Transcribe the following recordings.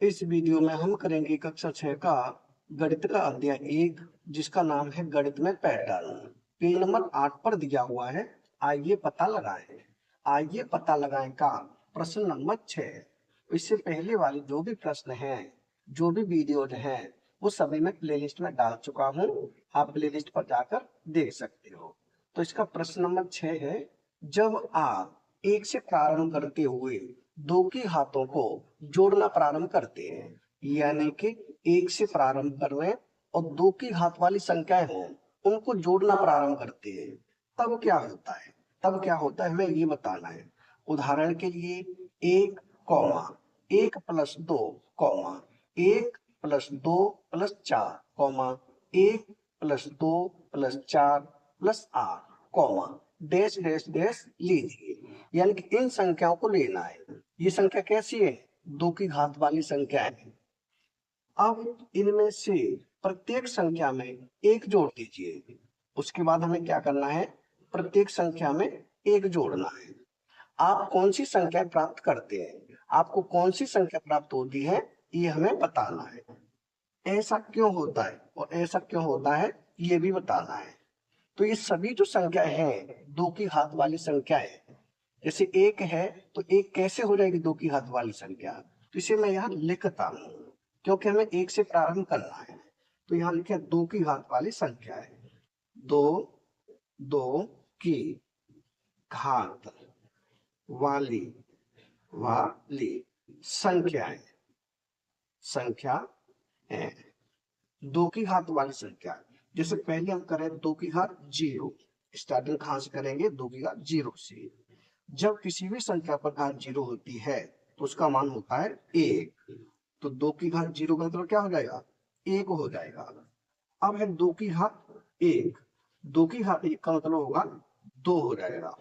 इस वीडियो में हम करेंगे कक्षा 6 का गणित का अध्याय 1, जिसका नाम है गणित में पैटर्न। पेज नंबर 8 पर दिया हुआ है। आइए पता लगाएं। आइए पता लगाएं का प्रश्न नंबर 6। इससे पहले वाले जो भी प्रश्न हैं, जो भी वीडियोज हैं, वो सभी मैं प्लेलिस्ट में डाल चुका हूं। आप प्लेलिस्ट पर जाकर देख सकते हो। तो इसका प्रश्न नंबर 6 है, जब आप एक से प्रारंभ करते हुए दो के हाथों को जोड़ना प्रारंभ करते हैं, यानी कि एक से प्रारंभ कर रहे हैं और दो की घात वाली संख्याएं हों, उनको जोड़ना प्रारंभ करते हैं, तब क्या होता है? तब क्या होता है हमें ये बताना है। उदाहरण के लिए, एक कॉमा एक प्लस दो कॉमा एक प्लस दो प्लस चार कॉमा एक प्लस दो प्लस चार प्लस आठ कॉमा डैश डैश डैश लीजिए, यानी कि इन संख्याओं को लेना है। ये संख्या कैसी है? दो की घात वाली संख्या है। अब इनमें से प्रत्येक संख्या में एक जोड़ दीजिए। उसके बाद हमें क्या करना है? प्रत्येक संख्या में एक जोड़ना है। आप कौन सी संख्या प्राप्त करते हैं, आपको कौन सी संख्या प्राप्त होती है, ये हमें बताना है। ऐसा क्यों होता है और ऐसा क्यों होता है, ये भी बताना है। तो ये सभी जो संख्या है दो की घात वाली संख्या है। जैसे एक है तो एक कैसे हो जाएगी दो की घात वाली संख्या? तो इसे मैं यहाँ लिखता हूँ, क्योंकि हमें एक से प्रारंभ करना है। तो यहाँ लिखे दो की घात वाली संख्या है। दो दो की घात वाली वाली संख्याएं संख्या है। दो की घात वाली संख्या, जैसे पहले हम करें दो की घात जीरो। स्टार्टिंग कहां से करेंगे? दो की घात जीरो से। जब किसी भी संख्या पर घात जीरो होती है तो उसका मान होता है एक। तो दो की घात जीरो का मतलब क्या हो जाएगा? एक हो जाएगा। अब है दो की घात एक। दो की घात एक का मतलब होगा दो हो जाएगा।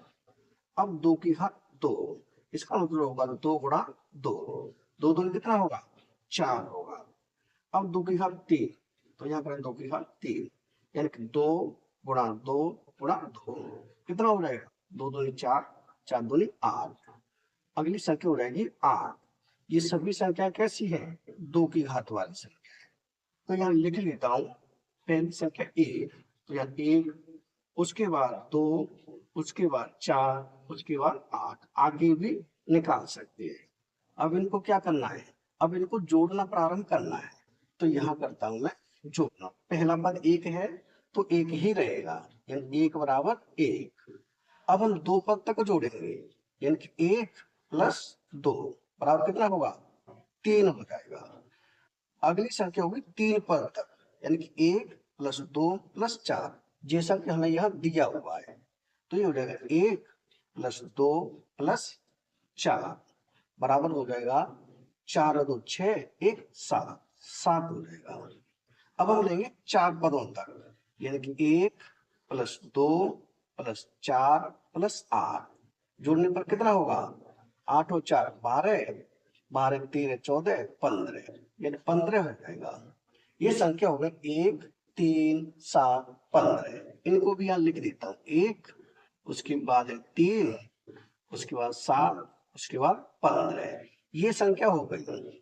अब दो की घात दो, इसका मतलब होगा दो गुणा दो। दो दूनी कितना होगा? चार होगा। अब दो की घात तीन, तो यहाँ करें दो की घात तीन, यानी कि दो गुणा दो गुणा दो कितना हो जाएगा? दो दूनी चार, चार दूनी आठ। अगली संख्या हो जाएगी आठ। ये सभी संख्या कैसी है? दो की घात वाली संख्या है। तो यहाँ लिख लेता हूँ। पहली संख्या एक, तो यहाँ एक, उसके बाद दो, उसके बाद चार, उसके बाद आठ। आगे भी निकाल सकते हैं। अब इनको क्या करना है? अब इनको जोड़ना प्रारंभ करना है। तो यहाँ करता हूं मैं जोड़ना। पहला पद एक है तो एक ही रहेगा, यानी एक बराबर एक। अब हम दो पद तक जोड़ेंगे, यानी कि एक प्लस दो बराबर कितना होगा? तीन हो जाएगा। अगली संख्या होगी तीन पद तक, यानी कि एक प्लस दो प्लस चार, जैसा कि हमें यहाँ दिया हुआ है। तो ये हो जाएगा एक प्लस दो प्लस चार बराबर हो जाएगा चार दो छह, एक सात, सात हो जाएगा। अब हम लेंगे चार पदों तक, यानी कि एक प्लस दो प्लस चार प्लस आठ, जोड़ने पर कितना होगा? आठ और चार बारह, बारह तेरह चौदह पंद्रह, यानी पंद्रह हो जाएगा। ये संख्या हो गई एक तीन सात पंद्रह। इनको भी यहाँ लिख देता हूँ। एक, उसके बाद है तीन, उसके बाद सात, उसके बाद पंद्रह। ये संख्या हो गई।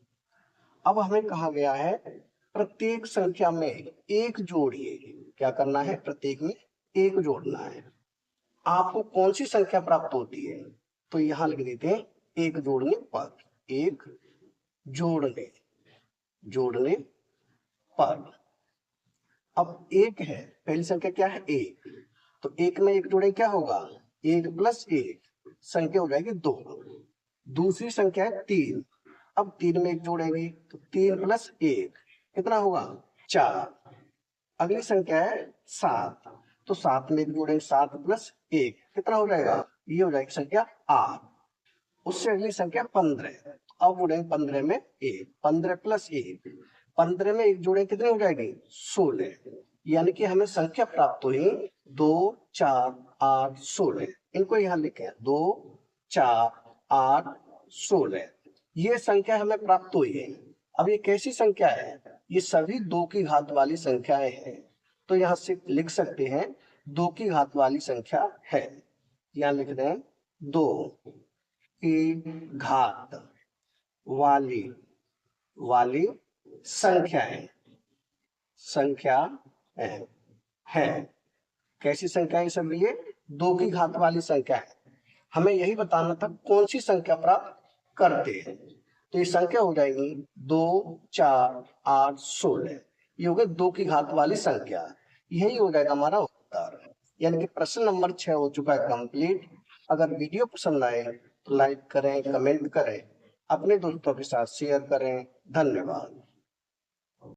अब हमें कहा गया है प्रत्येक संख्या में एक जोड़िए। क्या करना है? प्रत्येक में एक जोड़ना है। आपको कौन सी संख्या प्राप्त होती है? तो यहां लिख देते हैं एक जोड़ने पर। एक जोड़ने जोड़ने पर। अब एक है, पहली संख्या क्या है? एक। तो एक में एक जोड़े क्या होगा? एक प्लस एक, संख्या हो जाएगी दो। दूसरी संख्या है तीन। अब तीन में एक जोड़ेंगे तो तीन प्लस एक कितना होगा? चार। अगली संख्या है सात, तो सात में एक जोड़ेंगे, सात प्लस एक कितना हो जाएगा? ये हो जाएगी संख्या आठ। उससे अगली संख्या पंद्रह। अब जोड़ेंगे पंद्रह में एक, पंद्रह प्लस एक, पंद्रह में एक जोड़े कितने हो जाएगी? सोलह। यानी कि हमें संख्या प्राप्त हुई दो चार आठ सोलह। इनको यहाँ लिखे दो चार आठ सोलह। ये संख्या हमें प्राप्त हुई है। अब ये कैसी संख्या है? ये सभी दो की घात वाली संख्याएं हैं। तो यहाँ से लिख सकते हैं दो की घात वाली संख्या है। यहाँ लिख दें दो की घात वाली वाली संख्याएं संख्या है। कैसी संख्या है सब? ये 2 की घात वाली संख्या है। हमें यही बताना था कौन सी संख्या प्राप्त करते हैं। तो ये संख्या हो जाएगी 2, 4, 8, 16। ये हो गए 2 की घात वाली संख्या। यही हो जाएगा हमारा उत्तर। यानी कि प्रश्न नंबर 6 हो चुका है कंप्लीट। अगर वीडियो पसंद आए तो लाइक करें, कमेंट करें, अपने दोस्तों के साथ शेयर करें। धन्यवाद।